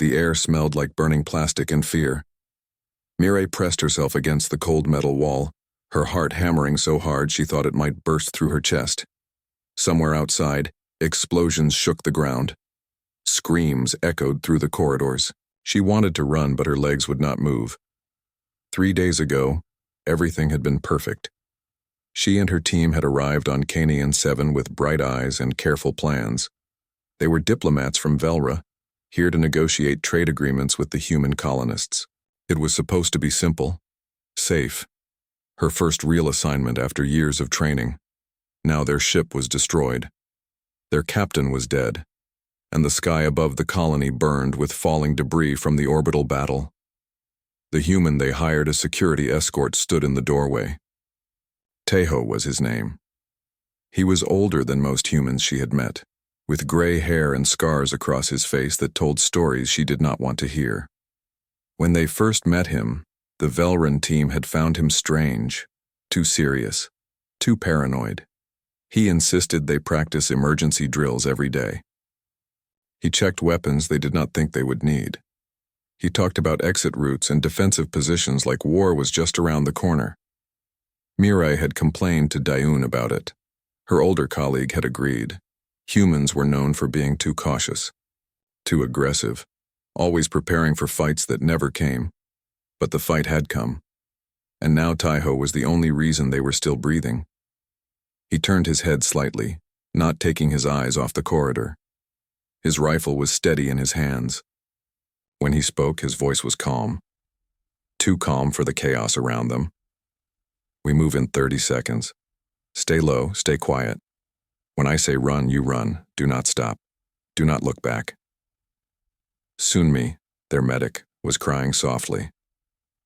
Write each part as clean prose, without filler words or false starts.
The air smelled like burning plastic and fear. Mireille pressed herself against the cold metal wall, her heart hammering so hard she thought it might burst through her chest. Somewhere outside, explosions shook the ground. Screams echoed through the corridors. She wanted to run, but her legs would not move. 3 days ago, everything had been perfect. She and her team had arrived on Canian 7 with bright eyes and careful plans. They were diplomats from Velra, here to negotiate trade agreements with the human colonists. It was supposed to be simple, safe. Her first real assignment after years of training. Now their ship was destroyed. Their captain was dead, and the sky above the colony burned with falling debris from the orbital battle. The human they hired as security escort stood in the doorway. Tejo was his name. He was older than most humans she had met, with gray hair and scars across his face that told stories she did not want to hear. When they first met him, the Velran team had found him strange, too serious, too paranoid. He insisted they practice emergency drills every day. He checked weapons they did not think they would need. He talked about exit routes and defensive positions like war was just around the corner. Mireille had complained to Dayun about it. Her older colleague had agreed. Humans were known for being too cautious, too aggressive, always preparing for fights that never came. But the fight had come, and now Tejo was the only reason they were still breathing. He turned his head slightly, not taking his eyes off the corridor. His rifle was steady in his hands. When he spoke, his voice was calm. Too calm for the chaos around them. We move in 30 seconds. Stay low, stay quiet. When I say run, you run. Do not stop. Do not look back. Sunmi, their medic, was crying softly.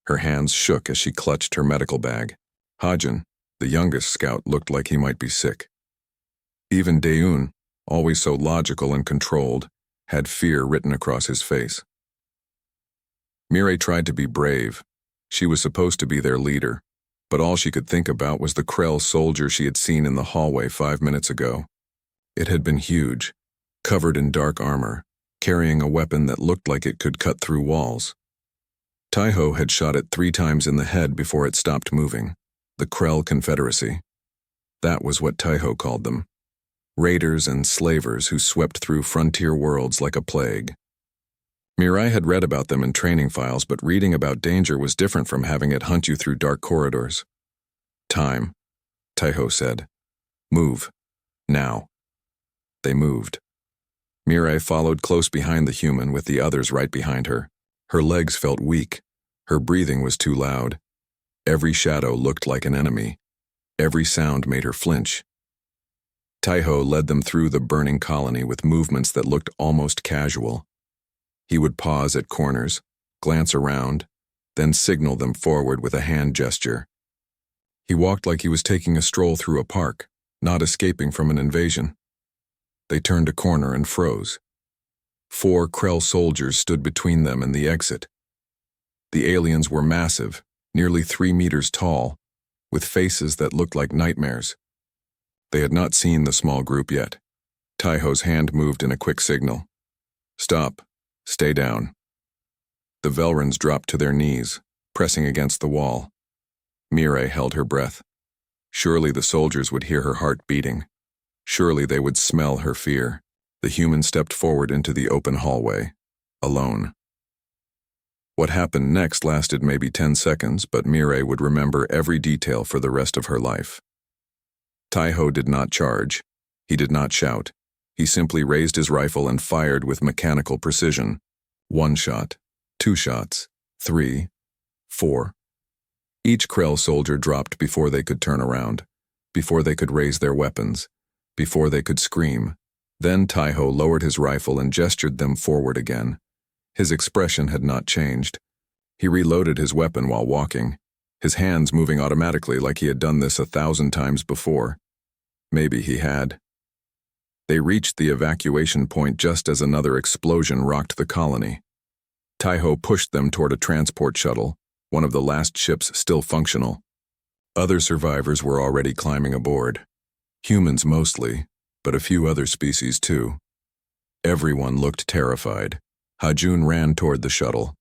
Her hands shook as she clutched her medical bag. Hajin, the youngest scout, looked like he might be sick. Even Dayun, always so logical and controlled, had fear written across his face. Mireille tried to be brave. She was supposed to be their leader, but all she could think about was the Krell soldier she had seen in the hallway 5 minutes ago. It had been huge, covered in dark armor, carrying a weapon that looked like it could cut through walls. Tejo had shot it 3 times in the head before it stopped moving. The Krell Confederacy. That was what Tejo called them. Raiders and slavers who swept through frontier worlds like a plague. Mireille had read about them in training files, but reading about danger was different from having it hunt you through dark corridors. Time, Tejo said. Move. Now. They moved. Mireille followed close behind the human with the others right behind her. Her legs felt weak. Her breathing was too loud. Every shadow looked like an enemy. Every sound made her flinch. Tejo led them through the burning colony with movements that looked almost casual. He would pause at corners, glance around, then signal them forward with a hand gesture. He walked like he was taking a stroll through a park, not escaping from an invasion. They turned a corner and froze. 4 Krell soldiers stood between them and the exit. The aliens were massive, nearly 3 meters tall, with faces that looked like nightmares. They had not seen the small group yet. Tejo's hand moved in a quick signal. Stop. Stay down. The Velrans dropped to their knees, pressing against the wall. Mireille held her breath. Surely the soldiers would hear her heart beating. Surely they would smell her fear. The human stepped forward into the open hallway, alone. What happened next lasted maybe 10 seconds, but Mireille would remember every detail for the rest of her life. Tejo did not charge. He did not shout. He simply raised his rifle and fired with mechanical precision. 1 shot, 2 shots, 3, 4. Each Krell soldier dropped before they could turn around, before they could raise their weapons, before they could scream. Then Tejo lowered his rifle and gestured them forward again. His expression had not changed. He reloaded his weapon while walking, his hands moving automatically like he had done this 1,000 times before. Maybe he had. They reached the evacuation point just as another explosion rocked the colony. Tejo pushed them toward a transport shuttle, one of the last ships still functional. Other survivors were already climbing aboard. Humans mostly, but a few other species too. Everyone looked terrified. Hajun ran toward the shuttle.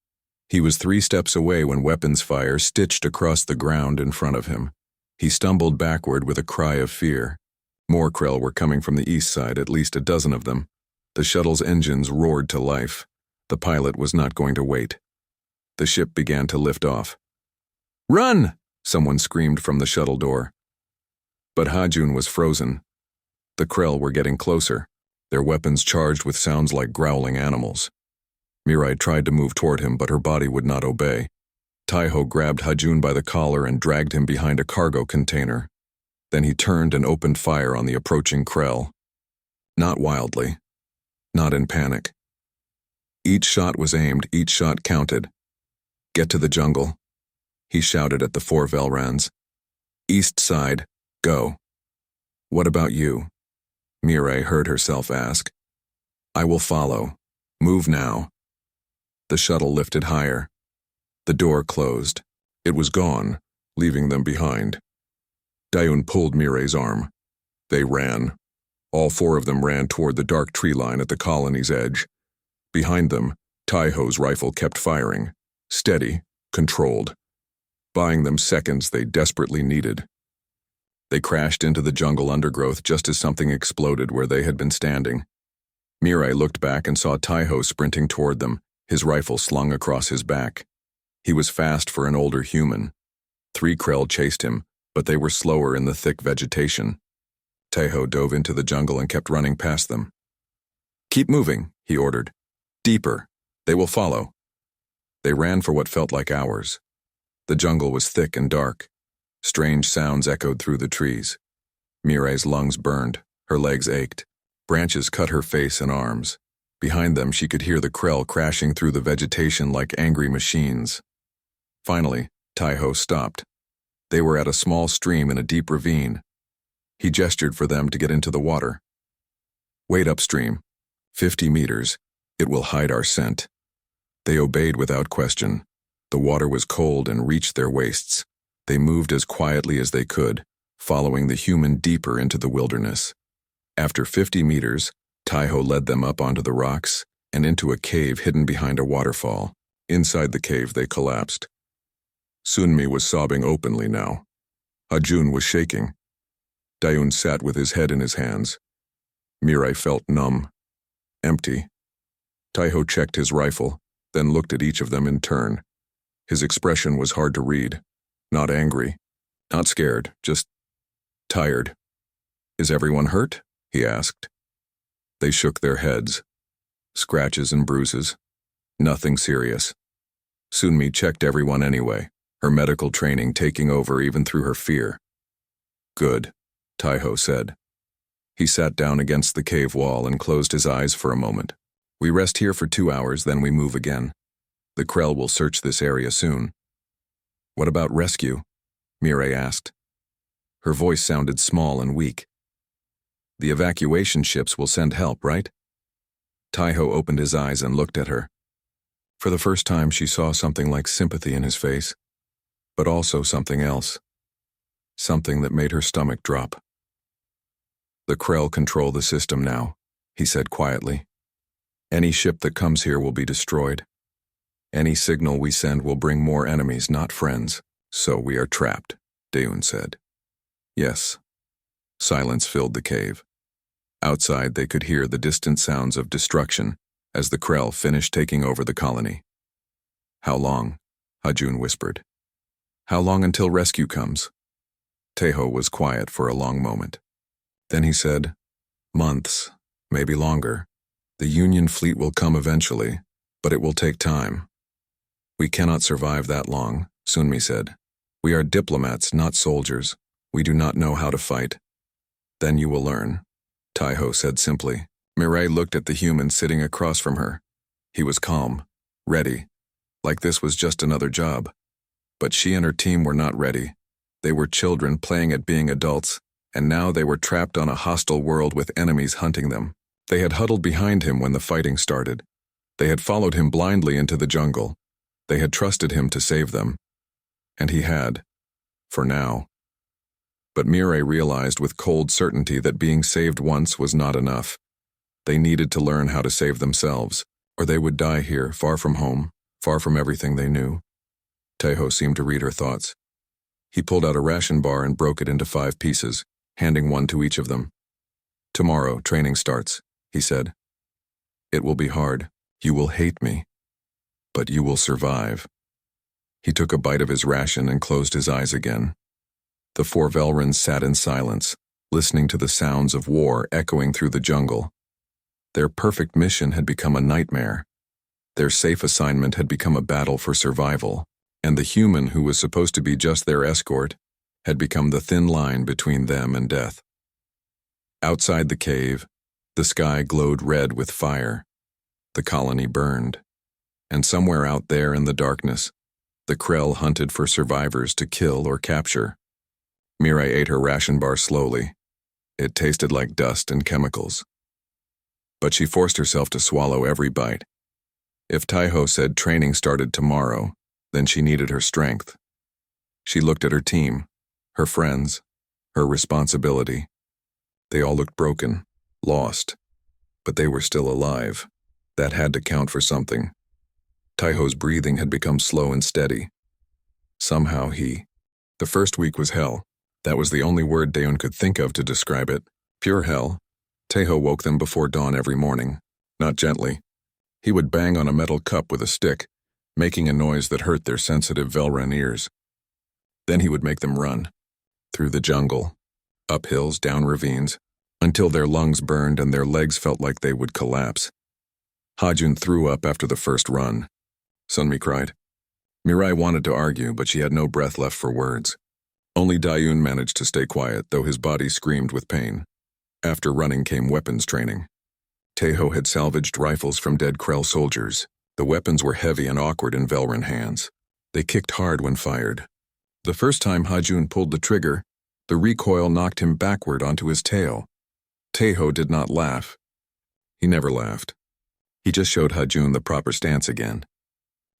He was 3 steps away when weapons fire stitched across the ground in front of him. He stumbled backward with a cry of fear. More Krell were coming from the east side, at least a dozen of them. The shuttle's engines roared to life. The pilot was not going to wait. The ship began to lift off. "Run!" someone screamed from the shuttle door. But Hajun was frozen. The Krell were getting closer, their weapons charged with sounds like growling animals. Mirai tried to move toward him, but her body would not obey. Taiho grabbed Hajun by the collar and dragged him behind a cargo container. Then he turned and opened fire on the approaching Krell. Not wildly. Not in panic. Each shot was aimed, each shot counted. "Get to the jungle," he shouted at the 4 Velrans. "East side, go." "What about you?" Mirai heard herself ask. "I will follow. Move now." The shuttle lifted higher. The door closed. It was gone, leaving them behind. Dayun pulled Mirai's arm. They ran. All 4 of them ran toward the dark tree line at the colony's edge. Behind them, Taiho's rifle kept firing. Steady, controlled. Buying them seconds they desperately needed. They crashed into the jungle undergrowth just as something exploded where they had been standing. Mirai looked back and saw Taiho sprinting toward them, his rifle slung across his back. He was fast for an older human. 3 Krell chased him, but they were slower in the thick vegetation. Taiho dove into the jungle and kept running past them. "Keep moving," he ordered. "Deeper. They will follow." They ran for what felt like hours. The jungle was thick and dark. Strange sounds echoed through the trees. Mirai's lungs burned. Her legs ached. Branches cut her face and arms. Behind them she could hear the Krell crashing through the vegetation like angry machines. Finally, Taiho stopped. They were at a small stream in a deep ravine. He gestured for them to get into the water. "Wait upstream. 50 meters. It will hide our scent." They obeyed without question. The water was cold and reached their waists. They moved as quietly as they could, following the human deeper into the wilderness. After 50 meters, Taiho led them up onto the rocks and into a cave hidden behind a waterfall. Inside the cave they collapsed. Sunmi was sobbing openly now. Hajun was shaking. Dayun sat with his head in his hands. Mirai felt numb. Empty. Taiho checked his rifle, then looked at each of them in turn. His expression was hard to read. Not angry. Not scared. Just tired. "Is everyone hurt?" he asked. They shook their heads. Scratches and bruises. Nothing serious. Sunmi checked everyone anyway, her medical training taking over even through her fear. "Good," Taiho said. He sat down against the cave wall and closed his eyes for a moment. "We rest here for 2 hours, then we move again. The Krell will search this area soon." "What about rescue?" Mirai asked. Her voice sounded small and weak. "The evacuation ships will send help, right?" Taiho opened his eyes and looked at her. For the first time she saw something like sympathy in his face, but also something else. Something that made her stomach drop. "The Krell control the system now," he said quietly. "Any ship that comes here will be destroyed. Any signal we send will bring more enemies, not friends. So we are trapped," Dayun said. "Yes." Silence filled the cave. Outside they could hear the distant sounds of destruction as the Krell finished taking over the colony. "How long?" Hajun whispered. "How long until rescue comes?" Taiho was quiet for a long moment. Then he said, "Months, maybe longer. The Union fleet will come eventually, but it will take time." "We cannot survive that long," Sunmi said. "We are diplomats, not soldiers. We do not know how to fight." "Then you will learn," Taiho said simply. Mirai looked at the human sitting across from her. He was calm, ready, like this was just another job. But she and her team were not ready. They were children playing at being adults, and now they were trapped on a hostile world with enemies hunting them. They had huddled behind him when the fighting started. They had followed him blindly into the jungle. They had trusted him to save them. And he had, for now. But Mirai realized with cold certainty that being saved once was not enough. They needed to learn how to save themselves. or they would die here, far from home, far from everything they knew. Taeho seemed to read her thoughts. He pulled out a ration bar and broke it into 5 pieces, handing one to each of them. "Tomorrow, training starts," he said. "It will be hard. You will hate me. But you will survive." He took a bite of his ration and closed his eyes again. The 4 Velrans sat in silence, listening to the sounds of war echoing through the jungle. Their perfect mission had become a nightmare. Their safe assignment had become a battle for survival, and the human who was supposed to be just their escort had become the thin line between them and death. Outside the cave, the sky glowed red with fire. The colony burned. And somewhere out there in the darkness, the Krell hunted for survivors to kill or capture. Mirai ate her ration bar slowly. It tasted like dust and chemicals. But she forced herself to swallow every bite. If Taeho said training started tomorrow, then she needed her strength. She looked at her team, her friends, her responsibility. They all looked broken, lost, but they were still alive. That had to count for something. Taeho's breathing had become slow and steady. Somehow The first week was hell. That was the only word Daeun could think of to describe it. Pure hell. Taeho woke them before dawn every morning, not gently. He would bang on a metal cup with a stick, making a noise that hurt their sensitive Velran ears. Then he would make them run, through the jungle, up hills, down ravines, until their lungs burned and their legs felt like they would collapse. Hajun threw up after the first run. Sunmi cried. Mirai wanted to argue, but she had no breath left for words. Only Daeun managed to stay quiet, though his body screamed with pain. After running came weapons training. Taeho had salvaged rifles from dead Krell soldiers. The weapons were heavy and awkward in Velran hands. They kicked hard when fired. The first time Hajun pulled the trigger, the recoil knocked him backward onto his tail. Taeho did not laugh. He never laughed. He just showed Hajun the proper stance again.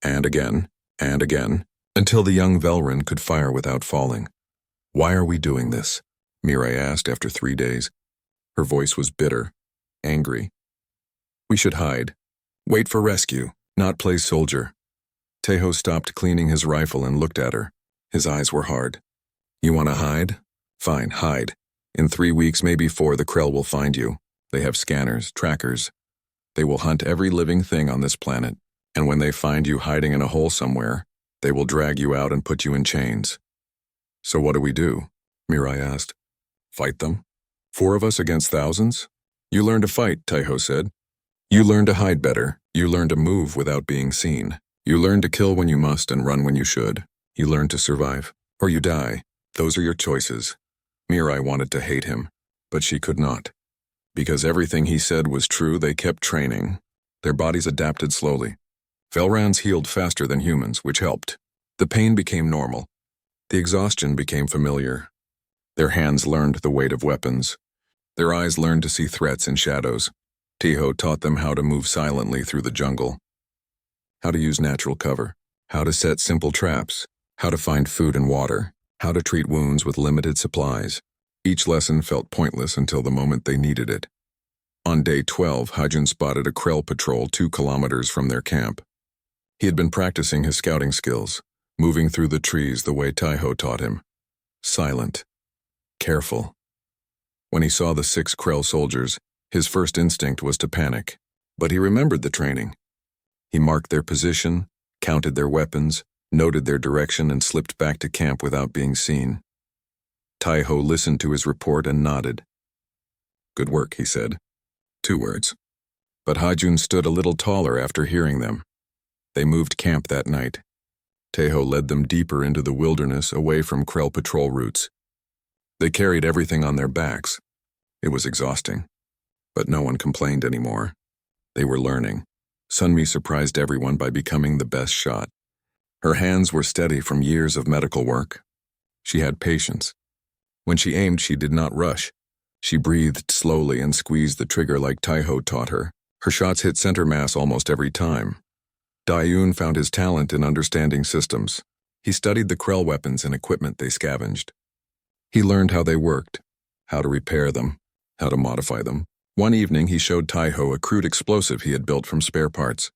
And again, until the young Velran could fire without falling. "Why are we doing this?" Mirai asked after 3 days. Her voice was bitter, angry. "We should hide. Wait for rescue, not play soldier." Taeho stopped cleaning his rifle and looked at her. His eyes were hard. "You want to hide? Fine, hide. In 3 weeks, maybe 4, the Krell will find you. They have scanners, trackers. They will hunt every living thing on this planet, and when they find you hiding in a hole somewhere, they will drag you out and put you in chains." "So what do we do?" Mirai asked. "Fight them? 4 of us against thousands?" "You learn to fight," Taeho said. "You learn to hide better. You learn to move without being seen. You learn to kill when you must and run when you should. You learn to survive, or you die. Those are your choices." Mirai wanted to hate him, but she could not. Because everything he said was true, they kept training. Their bodies adapted slowly. Velrans healed faster than humans, which helped. The pain became normal. The exhaustion became familiar. Their hands learned the weight of weapons. Their eyes learned to see threats in shadows. Taeho taught them how to move silently through the jungle. How to use natural cover. How to set simple traps. How to find food and water. How to treat wounds with limited supplies. Each lesson felt pointless until the moment they needed it. On day 12, Hajun spotted a Krell patrol 2 kilometers from their camp. He had been practicing his scouting skills, moving through the trees the way Taeho taught him. Silent. Careful. When he saw the 6 Krell soldiers, his first instinct was to panic, but he remembered the training. He marked their position, counted their weapons, noted their direction, and slipped back to camp without being seen. Taeho listened to his report and nodded. "Good work," he said. 2 words. But Hajun stood a little taller after hearing them. They moved camp that night. Taeho led them deeper into the wilderness away from Krell patrol routes. They carried everything on their backs. It was exhausting. But no one complained anymore. They were learning. Sunmi surprised everyone by becoming the best shot. Her hands were steady from years of medical work. She had patience. When she aimed, she did not rush. She breathed slowly and squeezed the trigger like Taeho taught her. Her shots hit center mass almost every time. Daeun found his talent in understanding systems. He studied the Krell weapons and equipment they scavenged. He learned how they worked, how to repair them, how to modify them. One evening, he showed Taiho a crude explosive he had built from spare parts.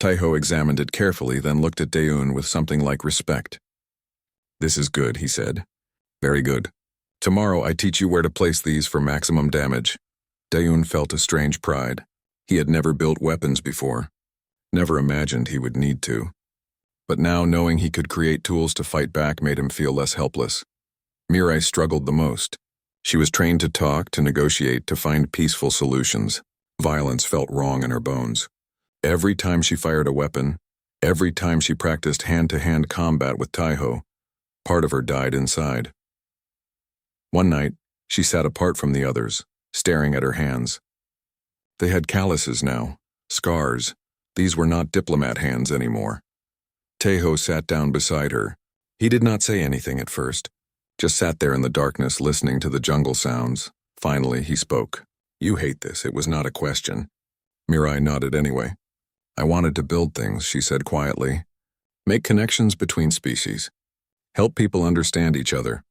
Taiho examined it carefully, then looked at Daeun with something like respect. "This is good," he said. "Very good. Tomorrow I teach you where to place these for maximum damage." Daeun felt a strange pride. He had never built weapons before. Never imagined he would need to. But now knowing he could create tools to fight back made him feel less helpless. Mirai struggled the most. She was trained to talk, to negotiate, to find peaceful solutions. Violence felt wrong in her bones. Every time she fired a weapon, every time she practiced hand-to-hand combat with Taiho, part of her died inside. One night, she sat apart from the others, staring at her hands. They had calluses now, scars. These were not diplomat hands anymore. Taiho sat down beside her. He did not say anything at first, just sat there in the darkness listening to the jungle sounds. Finally, he spoke. "You hate this, it was not a question." Mirai nodded anyway. "I wanted to build things," she said quietly. "Make connections between species. Help people understand each other.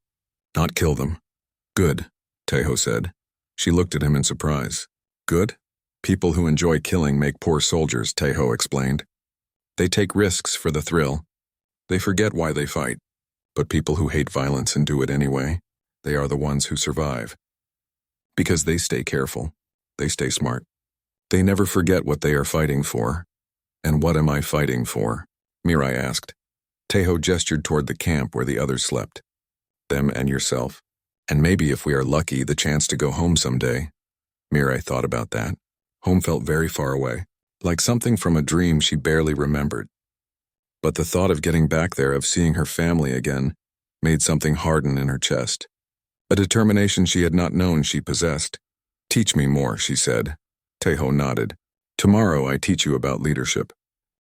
Not kill them." "Good," Taiho said. She looked at him in surprise. "Good? People who enjoy killing make poor soldiers," Taiho explained. "They take risks for the thrill. They forget why they fight. But people who hate violence and do it anyway, they are the ones who survive. Because they stay careful. They stay smart. They never forget what they are fighting for." "And what am I fighting for?" Mirai asked. Taiho gestured toward the camp where the others slept. "Them and yourself. And maybe, if we are lucky, the chance to go home someday." Mirai thought about that. Home felt very far away, like something from a dream she barely remembered. But the thought of getting back there, of seeing her family again, made something harden in her chest. A determination she had not known she possessed. "Teach me more," she said. Taiho nodded. "Tomorrow I teach you about leadership.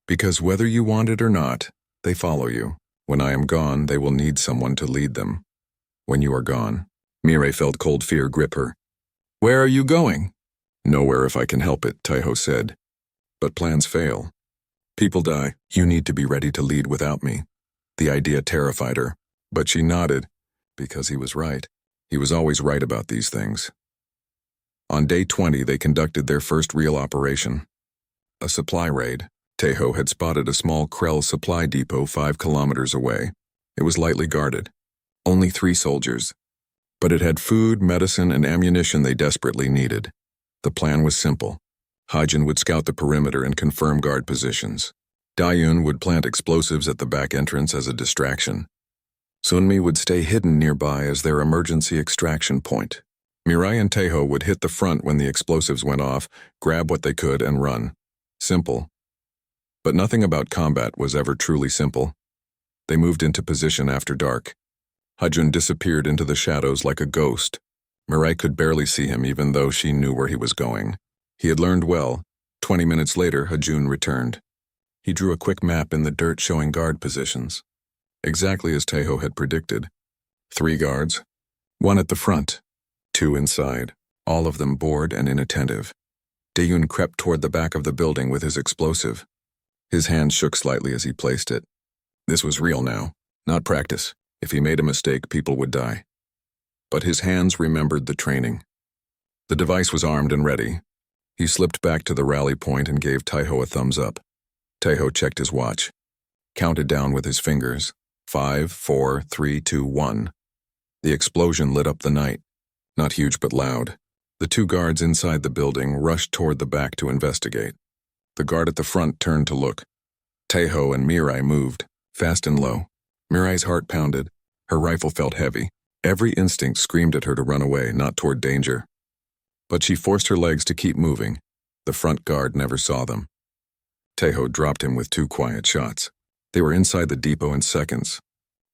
Because whether you want it or not, they follow you. When I am gone, they will need someone to lead them. When you are gone." Mirai felt cold fear grip her. "Where are you going?" "Nowhere if I can help it," Taiho said. "But plans fail. People die. You need to be ready to lead without me." The idea terrified her, but she nodded, because he was right. He was always right about these things. On day 20, they conducted their first real operation. A supply raid. Taiho had spotted a small Krell supply depot 5 kilometers away. It was lightly guarded. Only 3 soldiers. But it had food, medicine, and ammunition they desperately needed. The plan was simple. Hajin would scout the perimeter and confirm guard positions. Daeun would plant explosives at the back entrance as a distraction. Sunmi would stay hidden nearby as their emergency extraction point. Mirai and Taiho would hit the front when the explosives went off, grab what they could, and run. Simple. But nothing about combat was ever truly simple. They moved into position after dark. Hajun disappeared into the shadows like a ghost. Mirai could barely see him, even though she knew where he was going. He had learned well. 20 minutes later, Hajun returned. He drew a quick map in the dirt showing guard positions. Exactly as Taiho had predicted. 3 guards. 1 at the front. 2 inside. All of them bored and inattentive. Daeun crept toward the back of the building with his explosive. His hand shook slightly as he placed it. This was real now, not practice. If he made a mistake, people would die. But his hands remembered the training. The device was armed and ready. He slipped back to the rally point and gave Taiho a thumbs up. Taiho checked his watch. Counted down with his fingers. 5, 4, 3, 2, 1. The explosion lit up the night. Not huge but loud. The 2 guards inside the building rushed toward the back to investigate. The guard at the front turned to look. Taiho and Mirai moved, fast and low. Mirai's heart pounded. Her rifle felt heavy. Every instinct screamed at her to run away, not toward danger. But she forced her legs to keep moving. The front guard never saw them. Taiho dropped him with 2 quiet shots. They were inside the depot in seconds.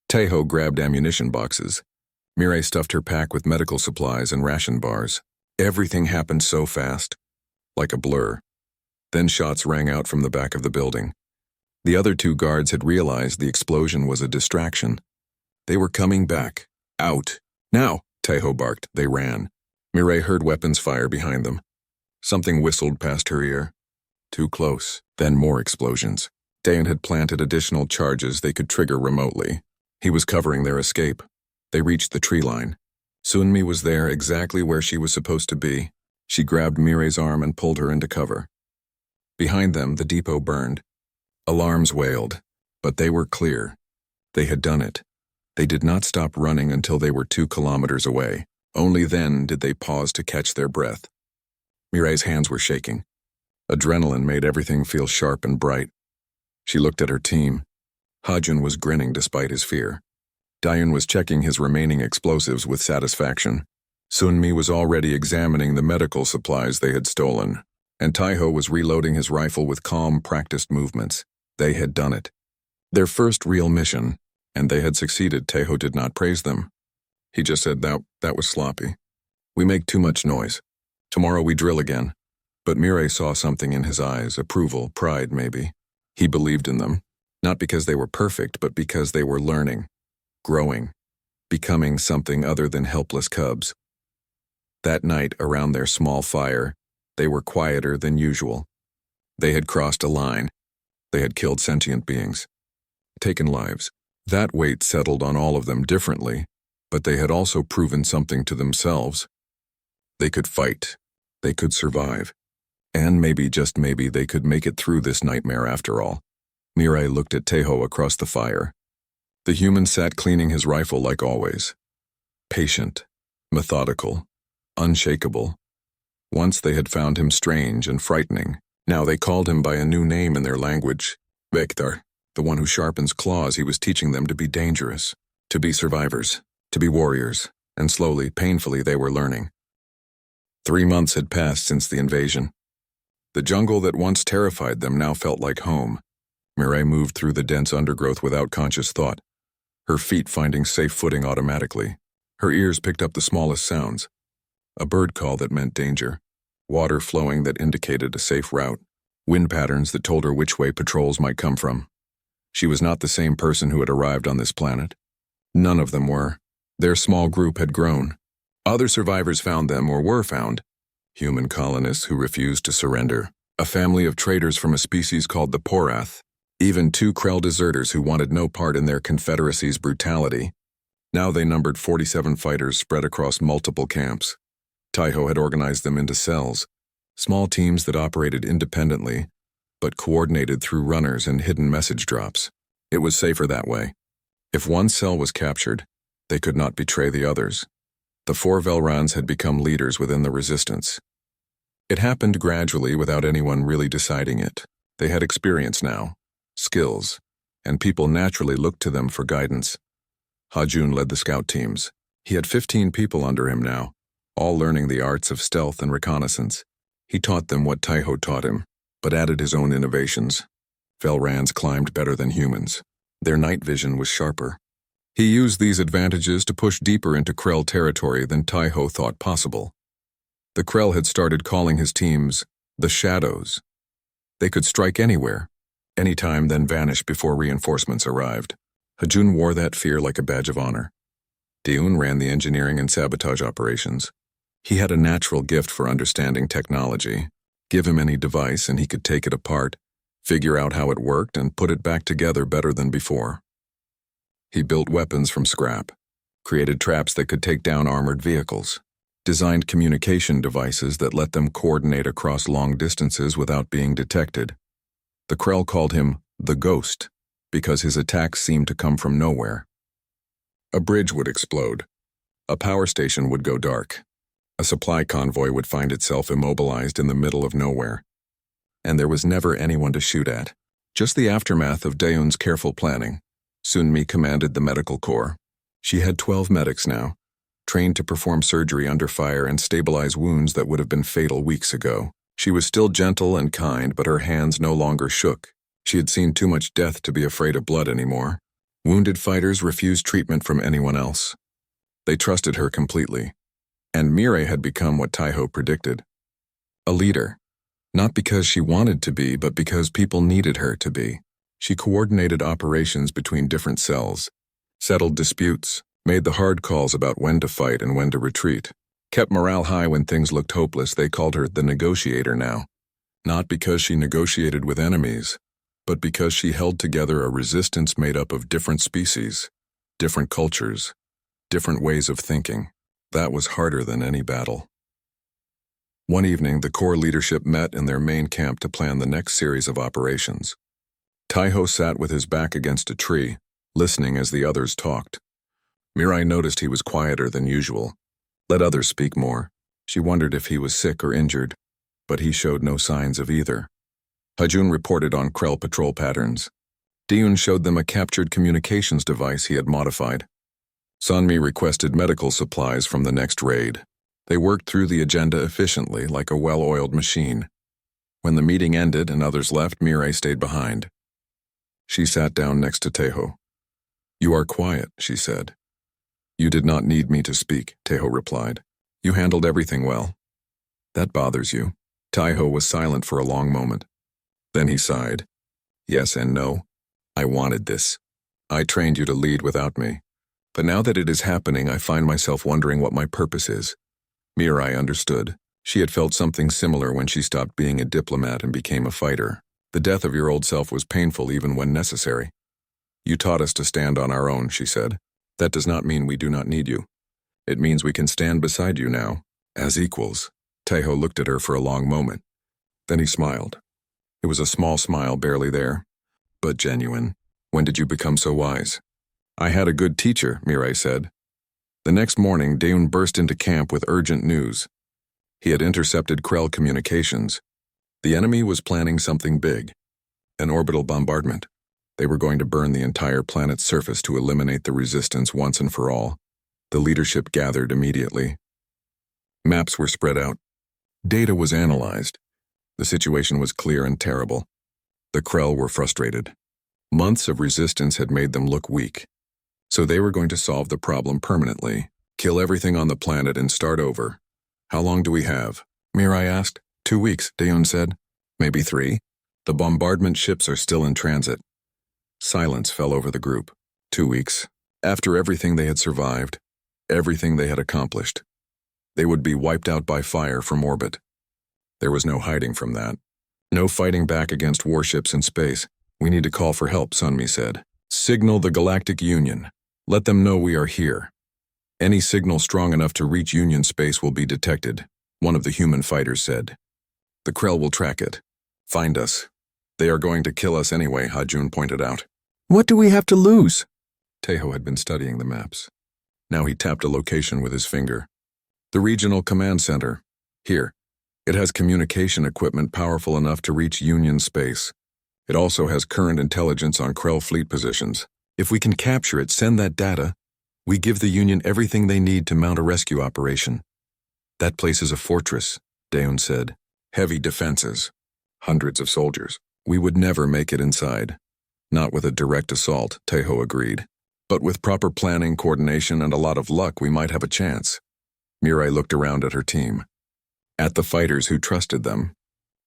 Taiho grabbed ammunition boxes. Mirai stuffed her pack with medical supplies and ration bars. Everything happened so fast, like a blur. Then shots rang out from the back of the building. The other 2 guards had realized the explosion was a distraction. They were coming back. Out. Now, Taiho barked. They ran. Mirai heard weapons fire behind them. Something whistled past her ear. Too close. Then more explosions. Daeun had planted additional charges they could trigger remotely. He was covering their escape. They reached the tree line. Sunmi was there exactly where she was supposed to be. She grabbed Mireille's arm and pulled her into cover. Behind them, the depot burned. Alarms wailed, but they were clear. They had done it. They did not stop running until they were 2 kilometers away. Only then did they pause to catch their breath. Mireille's hands were shaking. Adrenaline made everything feel sharp and bright. She looked at her team. Hajun was grinning despite his fear. Dayun was checking his remaining explosives with satisfaction. Sunmi was already examining the medical supplies they had stolen, and Taiho was reloading his rifle with calm, practiced movements. They had done it. Their first real mission, and they had succeeded. Taiho did not praise them. He just said that was sloppy. We make too much noise. Tomorrow we drill again. But Mireille saw something in his eyes, approval, pride maybe. He believed in them, not because they were perfect, but because they were learning, growing, becoming something other than helpless cubs. That night, around their small fire, they were quieter than usual. They had crossed a line. They had killed sentient beings, taken lives. That weight settled on all of them differently, but they had also proven something to themselves. They could fight. They could survive. And maybe, just maybe, they could make it through this nightmare after all. Mireille looked at Taiho across the fire. The human sat cleaning his rifle like always. Patient, methodical, unshakable. Once they had found him strange and frightening. Now they called him by a new name in their language. Vektar, the one who sharpens claws. He was teaching them to be dangerous, to be survivors, to be warriors, and slowly, painfully, they were learning. 3 months had passed since the invasion. The jungle that once terrified them now felt like home. Mireille moved through the dense undergrowth without conscious thought, her feet finding safe footing automatically. Her ears picked up the smallest sounds. A bird call that meant danger, water flowing that indicated a safe route, wind patterns that told her which way patrols might come from. She was not the same person who had arrived on this planet. None of them were. Their small group had grown. Other survivors found them or were found. Human colonists who refused to surrender. A family of traders from a species called the Porath. Even 2 Krell deserters who wanted no part in their confederacy's brutality. Now they numbered 47 fighters spread across multiple camps. Taiho had organized them into cells, small teams that operated independently, but coordinated through runners and hidden message drops. It was safer that way. If one cell was captured, they could not betray the others. The 4 Velrans had become leaders within the resistance. It happened gradually without anyone really deciding it. They had experience now, skills, and people naturally looked to them for guidance. Hajun led the scout teams. He had 15 people under him now, all learning the arts of stealth and reconnaissance. He taught them what Taiho taught him, but added his own innovations. Velrans climbed better than humans. Their night vision was sharper. He used these advantages to push deeper into Krell territory than Taiho thought possible. The Krell had started calling his teams the Shadows. They could strike anywhere, anytime, then vanish before reinforcements arrived. Hajun wore that fear like a badge of honor. Dayun ran the engineering and sabotage operations. He had a natural gift for understanding technology. Give him any device and he could take it apart, figure out how it worked, and put it back together better than before. He built weapons from scrap, created traps that could take down armored vehicles, designed communication devices that let them coordinate across long distances without being detected. The Krell called him the Ghost because his attacks seemed to come from nowhere. A bridge would explode. A power station would go dark. A supply convoy would find itself immobilized in the middle of nowhere. And there was never anyone to shoot at. Just the aftermath of Dayun's careful planning. Sunmi commanded the medical corps. She had 12 medics now, trained to perform surgery under fire and stabilize wounds that would have been fatal weeks ago. She was still gentle and kind, but her hands no longer shook. She had seen too much death to be afraid of blood anymore. Wounded fighters refused treatment from anyone else. They trusted her completely. And Mireille had become what Taiho predicted. A leader. Not because she wanted to be, but because people needed her to be. She coordinated operations between different cells, settled disputes, made the hard calls about when to fight and when to retreat, kept morale high when things looked hopeless. They called her the negotiator now. Not because she negotiated with enemies, but because she held together a resistance made up of different species, different cultures, different ways of thinking. That was harder than any battle. One evening, the Corps leadership met in their main camp to plan the next series of operations. Taiho sat with his back against a tree, listening as the others talked. Mirai noticed he was quieter than usual. Let others speak more. She wondered if he was sick or injured, but he showed no signs of either. Hajun reported on Krell patrol patterns. Deun showed them a captured communications device he had modified. Sanmi requested medical supplies from the next raid. They worked through the agenda efficiently, like a well-oiled machine. When the meeting ended and others left, Mirai stayed behind. She sat down next to Taiho. "You are quiet," she said. "You did not need me to speak," Taiho replied. "You handled everything well." "That bothers you." Taiho was silent for a long moment. Then he sighed. "Yes and no. I wanted this. I trained you to lead without me. But now that it is happening, I find myself wondering what my purpose is." Mirai understood. She had felt something similar when she stopped being a diplomat and became a fighter. The death of your old self was painful even when necessary. "You taught us to stand on our own," she said. "That does not mean we do not need you. It means we can stand beside you now, as equals." Taiho looked at her for a long moment. Then he smiled. It was a small smile, barely there, but genuine. "When did you become so wise?" "I had a good teacher," Mirai said. The next morning, Deun burst into camp with urgent news. He had intercepted Krell communications. The enemy was planning something big, an orbital bombardment. They were going to burn the entire planet's surface to eliminate the resistance once and for all. The leadership gathered immediately. Maps were spread out. Data was analyzed. The situation was clear and terrible. The Krell were frustrated. Months of resistance had made them look weak. So they were going to solve the problem permanently, kill everything on the planet and start over. "How long do we have?" Mirai asked. 2 weeks, Deun said. "Maybe 3. The bombardment ships are still in transit." Silence fell over the group. 2 weeks. After everything they had survived, everything they had accomplished, they would be wiped out by fire from orbit. There was no hiding from that. No fighting back against warships in space. "We need to call for help," Sunmi said. "Signal the Galactic Union. Let them know we are here. Any signal strong enough to reach Union space will be detected," one of the human fighters said. "The Krell will track it. Find us. They are going to kill us anyway," Hajun pointed out. "What do we have to lose?" Taiho had been studying the maps. Now he tapped a location with his finger. "The regional command center. Here. It has communication equipment powerful enough to reach Union space. It also has current intelligence on Krell fleet positions. If we can capture it, send that data, we give the Union everything they need to mount a rescue operation." "That place is a fortress," Deun said. "Heavy defenses. Hundreds of soldiers. We would never make it inside." "Not with a direct assault," Taiho agreed. "But with proper planning, coordination, and a lot of luck, we might have a chance." Mirai looked around at her team. At the fighters who trusted them.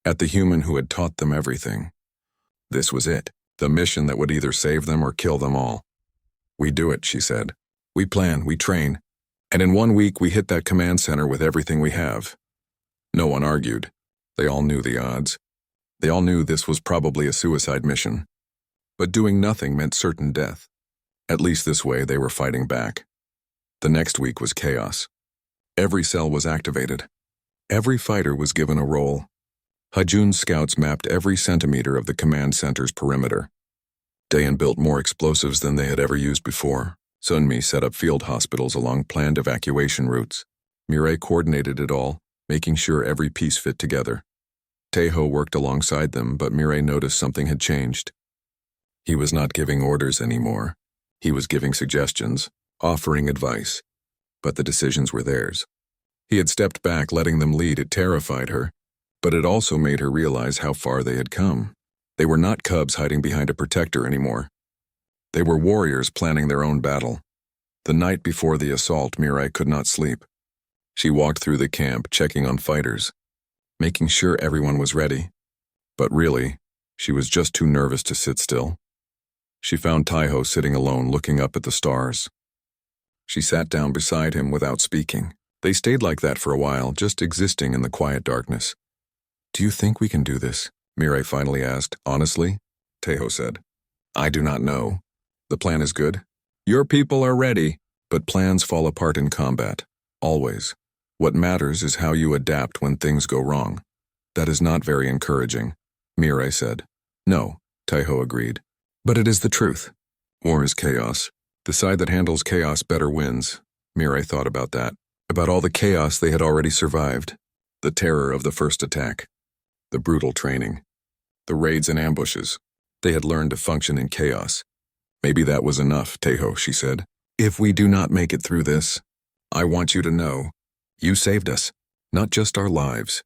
At the human who had taught them everything. This was it, the mission that would either save them or kill them all. "We do it," she said. "We plan, we train, and in 1 week we hit that command center with everything we have." No one argued. They all knew the odds. They all knew this was probably a suicide mission. But doing nothing meant certain death. At least this way they were fighting back. The next week was chaos. Every cell was activated. Every fighter was given a role. Hajun's scouts mapped every centimeter of the command center's perimeter. Dayan built more explosives than they had ever used before. Sunmi set up field hospitals along planned evacuation routes. Mirai coordinated it all, making sure every piece fit together. Taiho worked alongside them, but Mirai noticed something had changed. He was not giving orders anymore. He was giving suggestions, offering advice, but the decisions were theirs. He had stepped back, letting them lead. It terrified her, but it also made her realize how far they had come. They were not cubs hiding behind a protector anymore. They were warriors planning their own battle. The night before the assault, Mirai could not sleep. She walked through the camp, checking on fighters, making sure everyone was ready. But really, she was just too nervous to sit still. She found Taiho sitting alone, looking up at the stars. She sat down beside him without speaking. They stayed like that for a while, just existing in the quiet darkness. "Do you think we can do this?" Mirai finally asked. "Honestly?" Taiho said. "I do not know. The plan is good. Your people are ready, but plans fall apart in combat. Always. What matters is how you adapt when things go wrong. That is not very encouraging, Mirai said. No, Taiho agreed. But it is the truth. War is chaos. The side that handles chaos better wins. Mirai thought about that. About all the chaos they had already survived. The terror of the first attack. The brutal training. The raids and ambushes. They had learned to function in chaos. Maybe that was enough, Taiho, she said. If we do not make it through this, I want you to know, you saved us, not just our lives.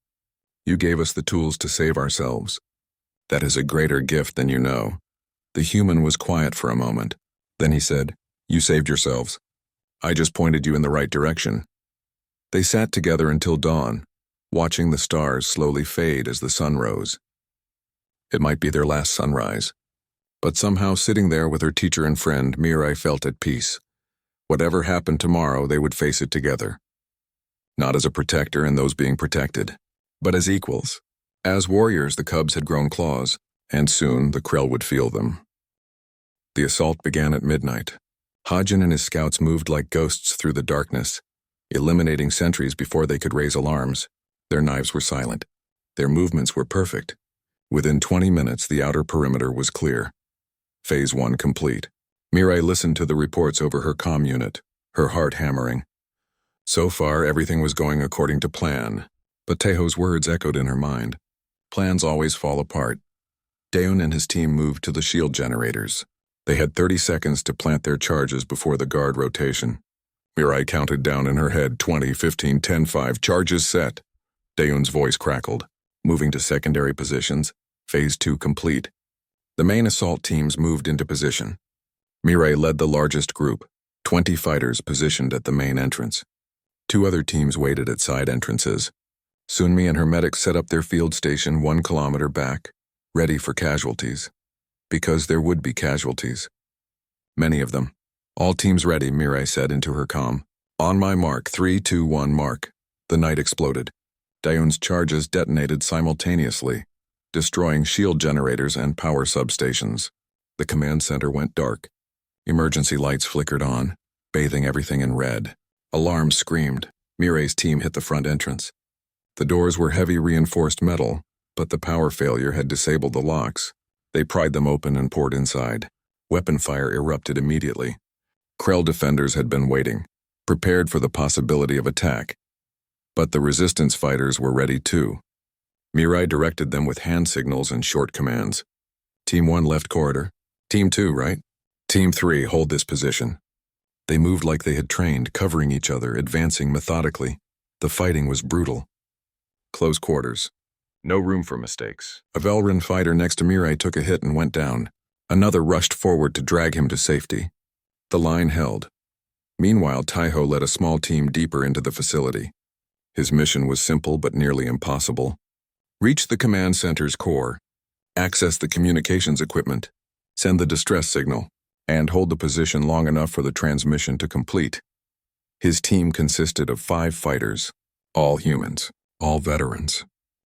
You gave us the tools to save ourselves. That is a greater gift than you know. The human was quiet for a moment. Then he said, you saved yourselves. I just pointed you in the right direction. They sat together until dawn, watching the stars slowly fade as the sun rose. It might be their last sunrise. But somehow sitting there with her teacher and friend, Mirai felt at peace. Whatever happened tomorrow, they would face it together. Not as a protector and those being protected, but as equals. As warriors, the cubs had grown claws, and soon the Krell would feel them. The assault began at midnight. Hajin and his scouts moved like ghosts through the darkness, eliminating sentries before they could raise alarms. Their knives were silent. Their movements were perfect. Within 20 minutes, the outer perimeter was clear. Phase 1 complete. Mirai listened to the reports over her comm unit, her heart hammering. So far, everything was going according to plan, but Taiho's words echoed in her mind. Plans always fall apart. Daeun and his team moved to the shield generators. They had 30 seconds to plant their charges before the guard rotation. Mirai counted down in her head, 20, 15, 10, 5, charges set. Daeun's voice crackled. Moving to secondary positions, Phase 2 complete. The main assault teams moved into position. Mirai led the largest group, 20 fighters positioned at the main entrance. 2 other teams waited at side entrances. Sunmi and her medics set up their field station 1 kilometer back, ready for casualties. Because there would be casualties. Many of them. All teams ready, Mirai said into her comm. On my mark, 3, 2, 1, mark. The night exploded. Daeun's charges detonated simultaneously, destroying shield generators and power substations. The command center went dark. Emergency lights flickered on, bathing everything in red. Alarms screamed. Mirai's team hit the front entrance. The doors were heavy reinforced metal, but the power failure had disabled the locks. They pried them open and poured inside. Weapon fire erupted immediately. Krell defenders had been waiting, prepared for the possibility of attack. But the resistance fighters were ready too. Mirai directed them with hand signals and short commands. Team 1 left corridor. Team 2, right? Team 3, hold this position. They moved like they had trained, covering each other, advancing methodically. The fighting was brutal. Close quarters. No room for mistakes. A Velrun fighter next to Mirai took a hit and went down. Another rushed forward to drag him to safety. The line held. Meanwhile, Taiho led a small team deeper into the facility. His mission was simple but nearly impossible. Reach the command center's core, access the communications equipment, send the distress signal, and hold the position long enough for the transmission to complete. His team consisted of 5 fighters, all humans, all veterans.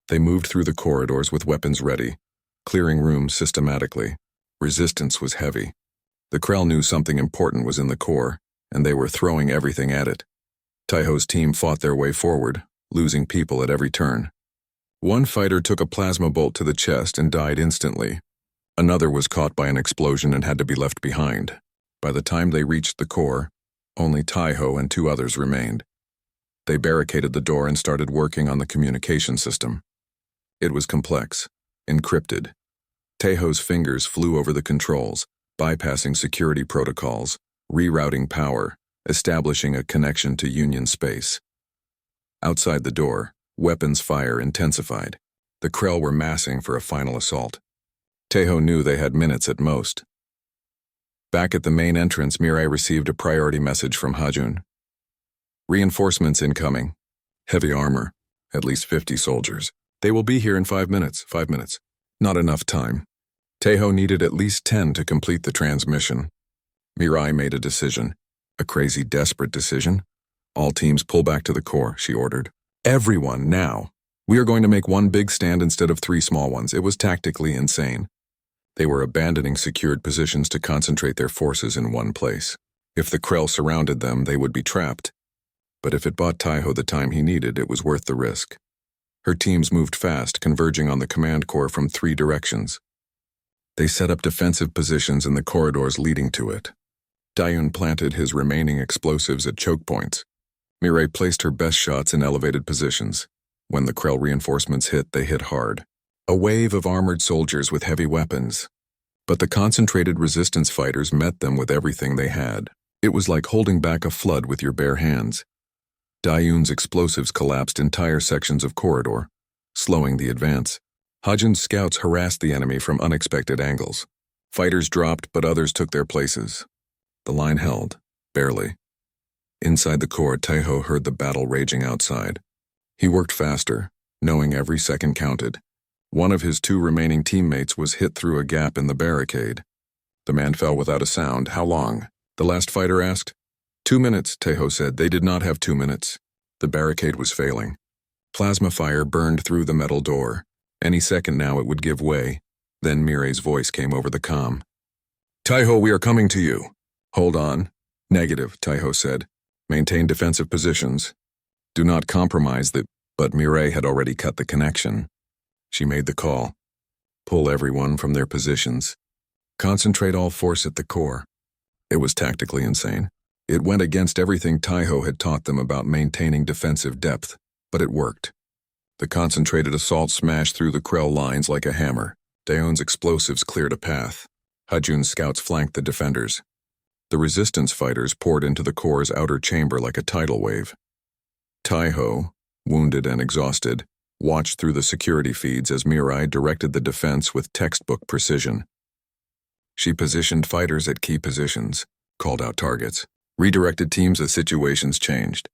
They moved through the corridors with weapons ready, clearing rooms systematically. Resistance was heavy. The Krell knew something important was in the core, and they were throwing everything at it. Taiho's team fought their way forward, losing people at every turn. One fighter took a plasma bolt to the chest and died instantly. Another was caught by an explosion and had to be left behind. By the time they reached the core, only Taiho and 2 others remained. They barricaded the door and started working on the communication system. It was complex, encrypted. Taiho's fingers flew over the controls, bypassing security protocols, rerouting power, establishing a connection to Union space. Outside the door, weapons fire intensified. The Krell were massing for a final assault. Taiho knew they had minutes at most. Back at the main entrance, Mirai received a priority message from Hajun. Reinforcements incoming. Heavy armor. At least 50 soldiers. They will be here in 5 minutes. 5 minutes. Not enough time. Taiho needed at least 10 to complete the transmission. Mirai made a decision. A crazy, desperate decision. All teams pull back to the core, she ordered. Everyone, now. We are going to make one big stand instead of 3 small ones. It was tactically insane. They were abandoning secured positions to concentrate their forces in one place. If the Krell surrounded them, they would be trapped. but if it bought Taiho the time he needed, it was worth the risk. Her teams moved fast, converging on the command core from 3 directions. They set up defensive positions in the corridors leading to it. Dayun planted his remaining explosives at choke points. Mirai placed her best shots in elevated positions. When the Krell reinforcements hit, they hit hard. A wave of armored soldiers with heavy weapons. But the concentrated resistance fighters met them with everything they had. It was like holding back a flood with your bare hands. Dayun's explosives collapsed entire sections of corridor, slowing the advance. Hajun's scouts harassed the enemy from unexpected angles. Fighters dropped, but others took their places. The line held, barely. Inside the core, Taiho heard the battle raging outside. He worked faster, knowing every second counted. One of his 2 remaining teammates was hit through a gap in the barricade. The man fell without a sound. How long? The last fighter asked. 2 minutes, Taiho said. They did not have 2 minutes. The barricade was failing. Plasma fire burned through the metal door. Any second now it would give way. Then Mirai's voice came over the comm. Taiho, we are coming to you. Hold on. Negative, Taiho said. Maintain defensive positions. Do not compromise the... But Mirai had already cut the connection. She made the call. Pull everyone from their positions. Concentrate all force at the core. It was tactically insane. It went against everything Taiho had taught them about maintaining defensive depth, but it worked. The concentrated assault smashed through the Krell lines like a hammer. Daeon's explosives cleared a path. Hajun's scouts flanked the defenders. The resistance fighters poured into the core's outer chamber like a tidal wave. Taiho, wounded and exhausted, watched through the security feeds as Mirai directed the defense with textbook precision. She positioned fighters at key positions, called out targets, redirected teams as situations changed.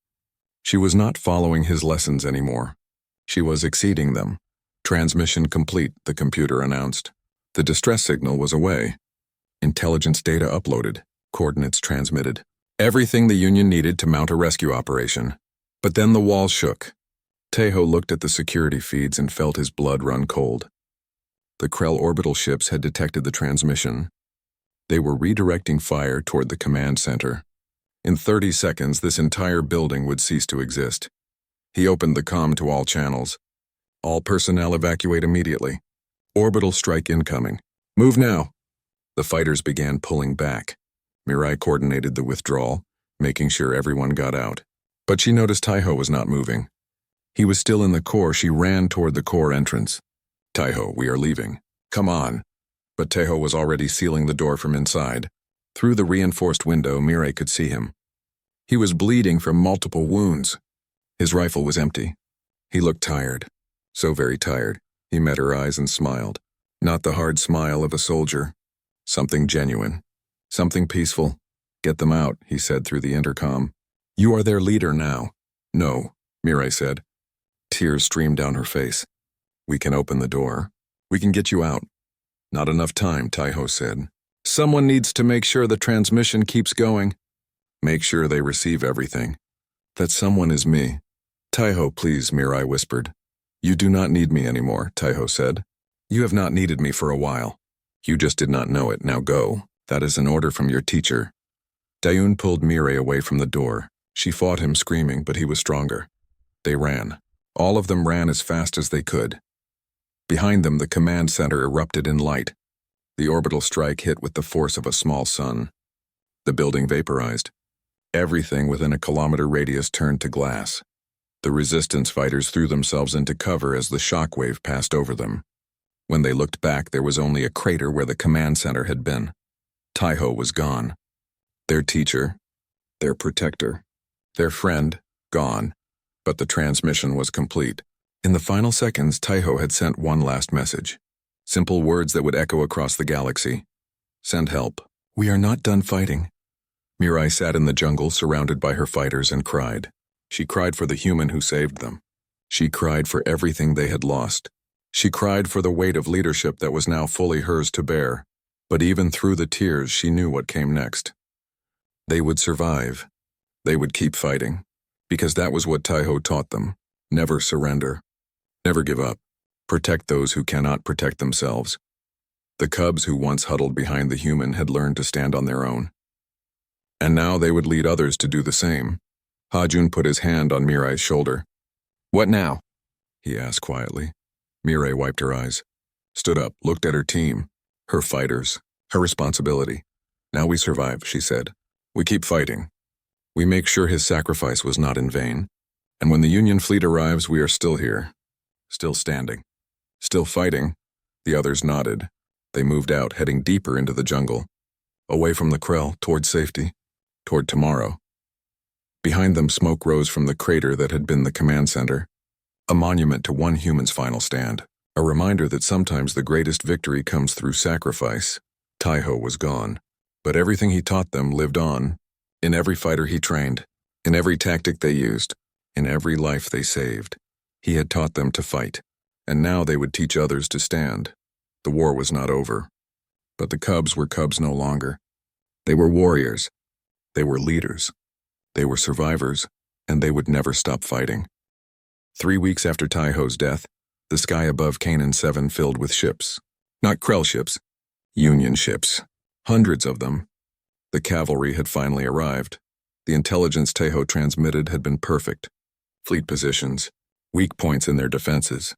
She was not following his lessons anymore. She was exceeding them. Transmission complete, the computer announced. The distress signal was away. Intelligence data uploaded, coordinates transmitted. Everything the Union needed to mount a rescue operation. But then the walls shook. Taiho looked at the security feeds and felt his blood run cold. The Krell orbital ships had detected the transmission. They were redirecting fire toward the command center. In 30 seconds, this entire building would cease to exist. He opened the comm to all channels. All personnel evacuate immediately. Orbital strike incoming. Move now. The fighters began pulling back. Mirai coordinated the withdrawal, making sure everyone got out. But she noticed Taiho was not moving. He was still in the core. She ran toward the core entrance. Taiho, we are leaving. Come on. But Taiho was already sealing the door from inside. Through the reinforced window, Mirai could see him. He was bleeding from multiple wounds. His rifle was empty. He looked tired. So very tired. He met her eyes and smiled. Not the hard smile of a soldier. Something genuine. Something peaceful. Get them out, he said through the intercom. You are their leader now. No, Mirai said. Tears streamed down her face. We can open the door. We can get you out. Not enough time, Taiho said. Someone needs to make sure the transmission keeps going. Make sure they receive everything. That someone is me. Taiho, please, Mirai whispered. You do not need me anymore, Taiho said. You have not needed me for a while. You just did not know it. Now go. That is an order from your teacher. Dayun pulled Mirai away from the door. She fought him, screaming, but he was stronger. They ran. All of them ran as fast as they could. Behind them, the command center erupted in light. The orbital strike hit with the force of a small sun. The building vaporized. Everything within a kilometer radius turned to glass. The resistance fighters threw themselves into cover as the shockwave passed over them. When they looked back, there was only a crater where the command center had been. Taiho was gone. Their teacher, their protector, their friend, gone. But the transmission was complete. In the final seconds, Taiho had sent one last message. Simple words that would echo across the galaxy. Send help. We are not done fighting. Mirai sat in the jungle surrounded by her fighters and cried. She cried for the human who saved them. She cried for everything they had lost. She cried for the weight of leadership that was now fully hers to bear. But even through the tears, she knew what came next. They would survive. They would keep fighting. Because that was what Taiho taught them. Never surrender. Never give up. Protect those who cannot protect themselves. The cubs who once huddled behind the human had learned to stand on their own. And now they would lead others to do the same. Hajun put his hand on Mirai's shoulder. "What now?" he asked quietly. Mirai wiped her eyes, stood up, looked at her team, her fighters, her responsibility. "Now we survive," she said. "We keep fighting. We make sure his sacrifice was not in vain. And when the Union fleet arrives, we are still here, still standing, still fighting." The others nodded. They moved out, heading deeper into the jungle, away from the Krell, toward safety, toward tomorrow. Behind them, smoke rose from the crater that had been the command center, a monument to one human's final stand, a reminder that sometimes the greatest victory comes through sacrifice. Taiho was gone, but everything he taught them lived on, in every fighter he trained, in every tactic they used, in every life they saved. He had taught them to fight, and now they would teach others to stand. The war was not over, but the cubs were cubs no longer. They were warriors. They were leaders. They were survivors, and they would never stop fighting. 3 weeks after Taiho's death, the sky above Canaan 7 filled with ships. Not Krell ships, Union ships. Hundreds of them. The cavalry had finally arrived. The intelligence Taiho transmitted had been perfect. Fleet positions, weak points in their defenses,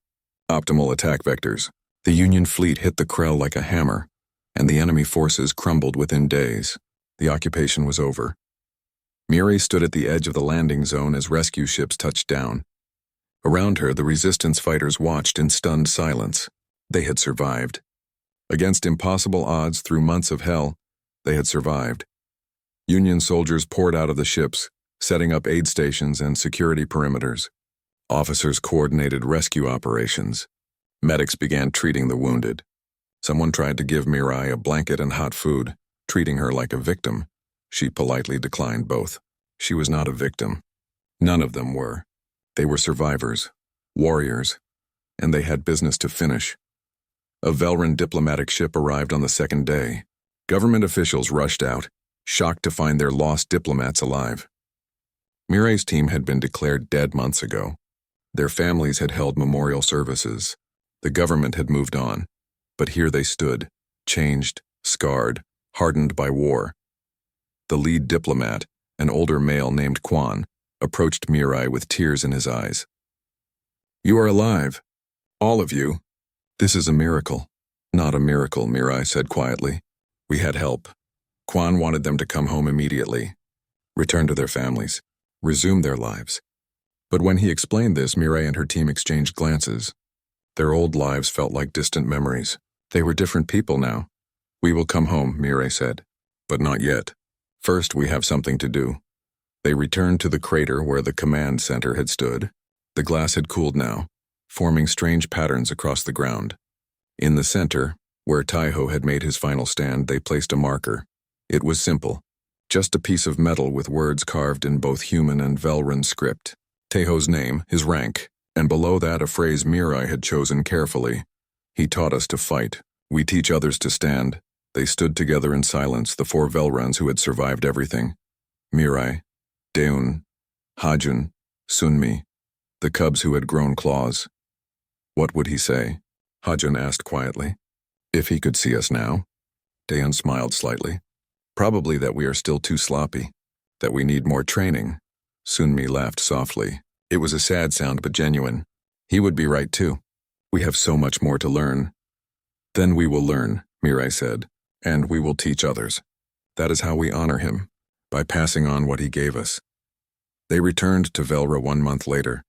optimal attack vectors. The Union fleet hit the Krell like a hammer, and the enemy forces crumbled within days. The occupation was over. Mirai stood at the edge of the landing zone as rescue ships touched down. Around her, the resistance fighters watched in stunned silence. They had survived. Against impossible odds through months of hell, they had survived. Union soldiers poured out of the ships, setting up aid stations and security perimeters. Officers coordinated rescue operations. Medics began treating the wounded. Someone tried to give Mirai a blanket and hot food, treating her like a victim. She politely declined both. She was not a victim. None of them were. They were survivors, warriors, and they had business to finish. A Velran diplomatic ship arrived on the second day. Government officials rushed out, shocked to find their lost diplomats alive. Mirai's team had been declared dead months ago. Their families had held memorial services. The government had moved on, but here they stood, changed, scarred, hardened by war. The lead diplomat, an older male named Quan, approached Mirai with tears in his eyes. "You are alive, all of you. This is a miracle." "Not a miracle," Mirai said quietly. "We had help." Quan wanted them to come home immediately, return to their families, resume their lives. But when he explained this, Mirai and her team exchanged glances. Their old lives felt like distant memories. They were different people now. "We will come home," Mirai said. "But not yet. First, we have something to do." They returned to the crater where the command center had stood. The glass had cooled now, forming strange patterns across the ground. In the center, where Taiho had made his final stand, they placed a marker. It was simple, just a piece of metal with words carved in both human and Velran script. Taiho's name, his rank, and below that a phrase Mirai had chosen carefully. "He taught us to fight. We teach others to stand." They stood together in silence, the 4 Velrans who had survived everything. Mirai, Daeun, Hajun, Sunmi, the cubs who had grown claws. "What would he say?" Hajun asked quietly. "If he could see us now?" Daeun smiled slightly. "Probably that we are still too sloppy, that we need more training." Sunmi laughed softly. It was a sad sound but genuine. He would be right too. "We have so much more to learn." "Then we will learn," Mirai said, "and we will teach others. That is how we honor him, by passing on what he gave us." They returned to Velra 1 month later.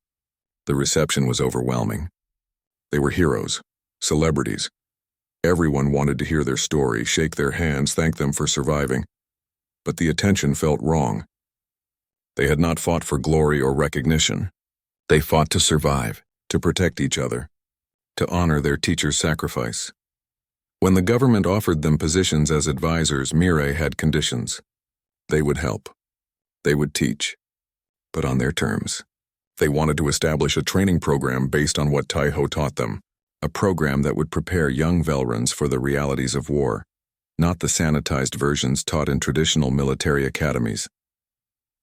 The reception was overwhelming. They were heroes, celebrities. Everyone wanted to hear their story, shake their hands, thank them for surviving. But the attention felt wrong. They had not fought for glory or recognition. They fought to survive, to protect each other, to honor their teacher's sacrifice. When the government offered them positions as advisors, Mirai had conditions. They would help. They would teach. But on their terms. They wanted to establish a training program based on what Taiho taught them, a program that would prepare young Velrans for the realities of war, not the sanitized versions taught in traditional military academies.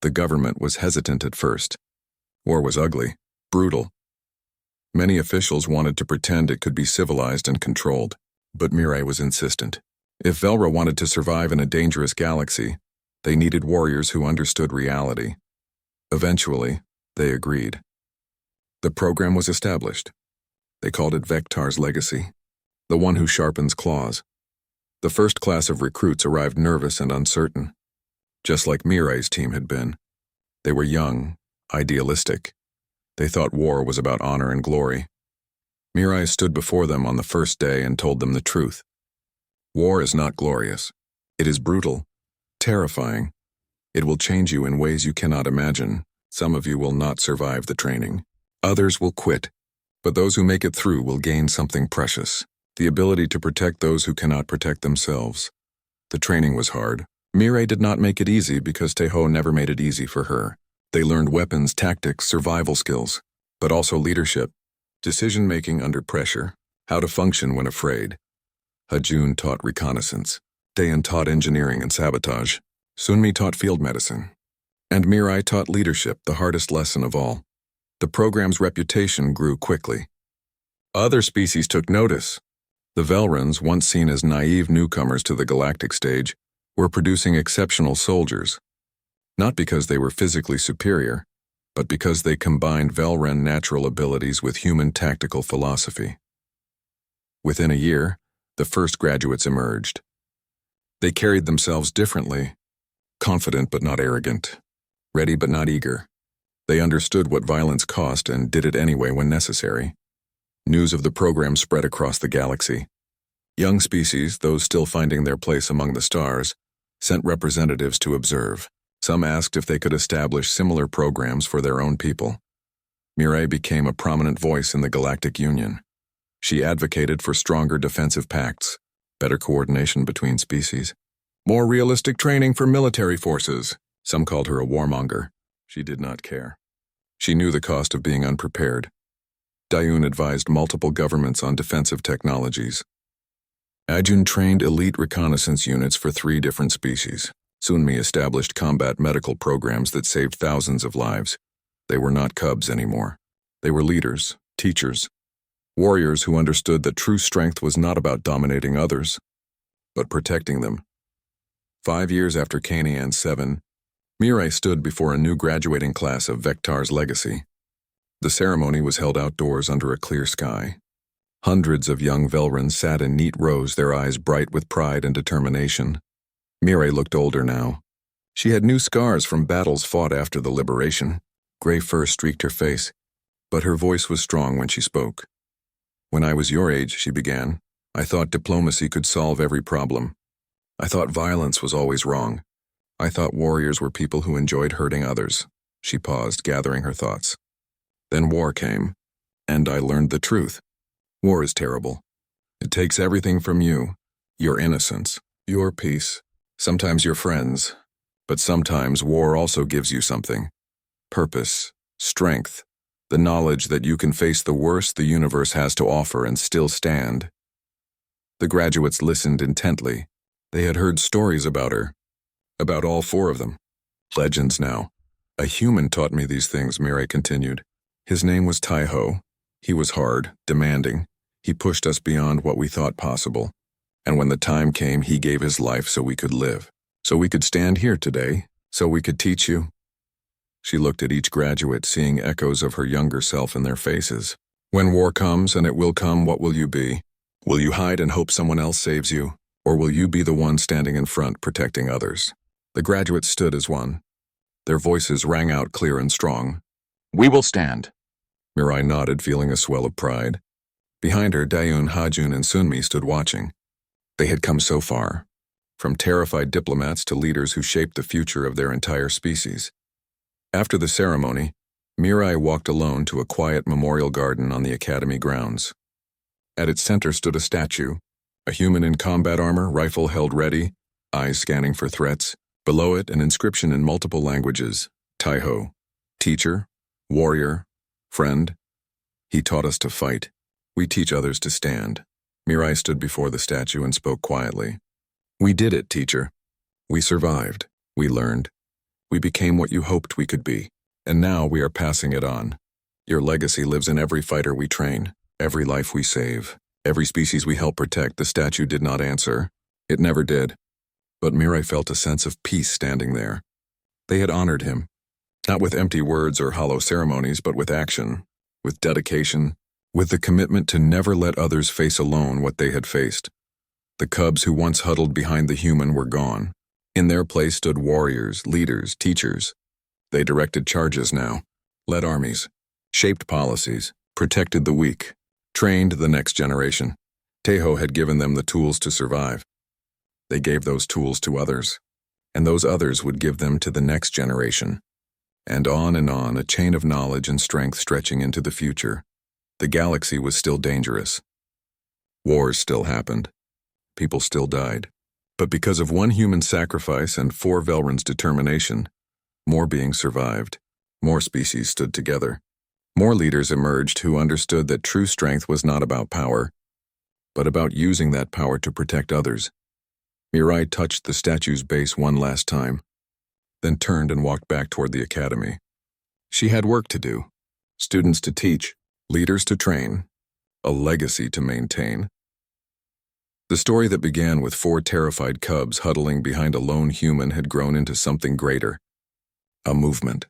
The government was hesitant at first. War was ugly, brutal. Many officials wanted to pretend it could be civilized and controlled, but Mirai was insistent. If Velra wanted to survive in a dangerous galaxy, they needed warriors who understood reality. Eventually, they agreed. The program was established. They called it Vectar's Legacy, the one who sharpens claws. The first class of recruits arrived nervous and uncertain, just like Mirai's team had been. They were young, idealistic. They thought war was about honor and glory. Mirai stood before them on the first day and told them the truth. War is not glorious. It is brutal, terrifying. It will change you in ways you cannot imagine. Some of you will not survive the training. Others will quit. But those who make it through will gain something precious, the ability to protect those who cannot protect themselves. The training was hard. Mirai did not make it easy because Teho never made it easy for her. They learned weapons, tactics, survival skills, but also leadership, decision-making under pressure, how to function when afraid. Hajun taught reconnaissance. Dayan taught engineering and sabotage. Sunmi taught field medicine. And Mirai taught leadership, the hardest lesson of all. The program's reputation grew quickly. Other species took notice. The Velrans, once seen as naive newcomers to the galactic stage, were producing exceptional soldiers. Not because they were physically superior, but because they combined Velran natural abilities with human tactical philosophy. Within a year, the first graduates emerged. They carried themselves differently, confident but not arrogant, ready but not eager. They understood what violence cost and did it anyway when necessary. News of the program spread across the galaxy. Young species, those still finding their place among the stars, sent representatives to observe. Some asked if they could establish similar programs for their own people. Mirai became a prominent voice in the Galactic Union. She advocated for stronger defensive pacts, better coordination between species, more realistic training for military forces. Some called her a warmonger. She did not care. She knew the cost of being unprepared. Dayun advised multiple governments on defensive technologies. Ajun trained elite reconnaissance units for 3 different species. Sunmi established combat medical programs that saved thousands of lives. They were not cubs anymore. They were leaders, teachers, warriors who understood that true strength was not about dominating others, but protecting them. 5 years after Kanian 7, Mirai stood before a new graduating class of Vectar's Legacy. The ceremony was held outdoors under a clear sky. Hundreds of young Velrans sat in neat rows, their eyes bright with pride and determination. Mirai looked older now. She had new scars from battles fought after the liberation. Gray fur streaked her face, but her voice was strong when she spoke. When I was your age, she began, I thought diplomacy could solve every problem. I thought violence was always wrong. I thought warriors were people who enjoyed hurting others. She paused, gathering her thoughts. Then war came, and I learned the truth. War is terrible. It takes everything from you, your innocence, your peace, sometimes your friends, but sometimes war also gives you something. Purpose, strength, the knowledge that you can face the worst the universe has to offer and still stand. The graduates listened intently. They had heard stories about her, about all 4 of them. Legends now. A human taught me these things, Mirai continued. His name was Teho. He was hard, demanding. He pushed us beyond what we thought possible. And when the time came, he gave his life so we could live. So we could stand here today. So we could teach you. She looked at each graduate, seeing echoes of her younger self in their faces. When war comes, and it will come, what will you be? Will you hide and hope someone else saves you? Or will you be the one standing in front, protecting others? The graduates stood as one. Their voices rang out clear and strong. We will stand. Mirai nodded, feeling a swell of pride. Behind her, Dayun, Hajun, and Sunmi stood watching. They had come so far, from terrified diplomats to leaders who shaped the future of their entire species. After the ceremony, Mirai walked alone to a quiet memorial garden on the academy grounds. At its center stood a statue, a human in combat armor, rifle held ready, eyes scanning for threats. Below it, an inscription in multiple languages, Teho, teacher, warrior, friend. He taught us to fight. We teach others to stand. Mirai stood before the statue and spoke quietly. We did it, teacher. We survived. We learned. We became what you hoped we could be. And now we are passing it on. Your legacy lives in every fighter we train, every life we save, every species we help protect. The statue did not answer. It never did. But Mirai felt a sense of peace standing there. They had honored him. Not with empty words or hollow ceremonies, but with action, with dedication, with the commitment to never let others face alone what they had faced. The cubs who once huddled behind the human were gone. In their place stood warriors, leaders, teachers. They directed charges now, led armies, shaped policies, protected the weak, trained the next generation. Tejo had given them the tools to survive. They gave those tools to others, and those others would give them to the next generation. And on, a chain of knowledge and strength stretching into the future. The galaxy was still dangerous. Wars still happened. People still died. But because of one human sacrifice and 4 Velrans' determination, more beings survived. More species stood together. More leaders emerged who understood that true strength was not about power, but about using that power to protect others. Mirai touched the statue's base one last time, then turned and walked back toward the academy. She had work to do, students to teach, leaders to train, a legacy to maintain. The story that began with 4 terrified cubs huddling behind a lone human had grown into something greater. A movement,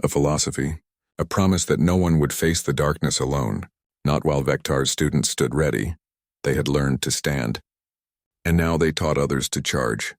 a philosophy, a promise that no one would face the darkness alone, not while Vectar's students stood ready. They had learned to stand. And now they taught others to charge.